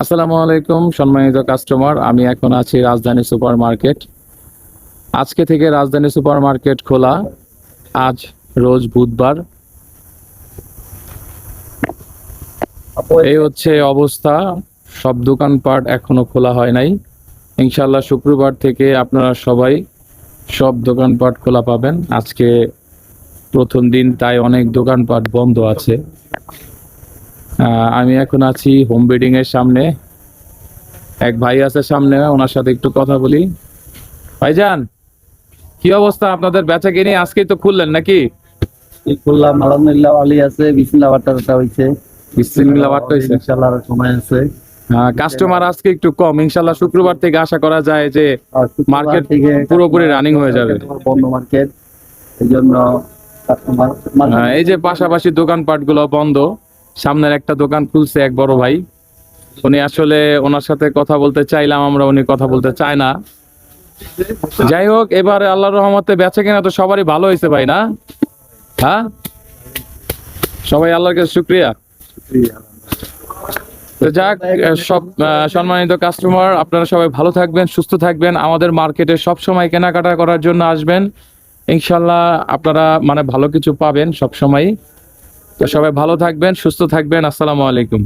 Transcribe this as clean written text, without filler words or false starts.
আসসালামু আলাইকুম সম্মানিত কাস্টমার, আমি এখন আছি রাজধানী সুপার মার্কেট। আজকে থেকে রাজধানী সুপার মার্কেট খোলা। আজ রোজ বুধবার। এই হচ্ছে অবস্থা, সব দোকানপাট এখনো খোলা হয় নাই। ইনশাল্লাহ শুক্রবার থেকে আপনারা সবাই সব দোকানপাট খোলা পাবেন। আজকে প্রথম দিন, তাই অনেক দোকানপাট বন্ধ আছে। আমি এখন আছি হোম বেডিং এর সামনে। এক ভাই আছে সামনে, ওনার সাথে একটু কথা বলি। ভাইজান, কি অবস্থা আপনাদের বেচা কিনে? আজকেই তো খুললেন নাকি? খুললাম, আলহামদুলিল্লাহ ভালোই আছে। বিসমিল্লাহ বার্তা হইছে, বিসমিল্লাহ বাট হইছে। ইনশাআল্লাহ আরো সময় আছে। কাস্টমার আজকে একটু কম। ইনশাল্লাহ শুক্রবার থেকে আশা করা যায় যে আর শুক্রবার মার্কেট থেকে পুরোপুরি রানিং হয়ে যাবে। বন্ধ মার্কেট, এই জন্য কাস্টমার এই যে পাশাপাশি দোকানপাট গুলো বন্ধ। সামনের একটা দোকান খুলছে এক বড় ভাই, উনি আসলে ওনার সাথে কথা বলতে চাইলাম আমরা, উনি কথা বলতে চায় না। যাই হোক, এবারে আল্লাহর রহমতে বেচা কিনা তো সবারই ভালো হয়েছে ভাই, না? হ্যাঁ, সবাই আল্লাহর কাছে শুকরিয়া। তো যাক, সব সম্মানিত কাস্টমার, আপনারা সবাই ভালো থাকবেন, সুস্থ থাকবেন। আমাদের মার্কেটে সব সময় কেনাকাটা করার জন্য আসবেন। ইনশাল্লাহ আপনারা ভালো কিছু পাবেন সব সময়। তো সবাই ভালো থাকবেন, সুস্থ থাকবেন। আসসালামু আলাইকুম।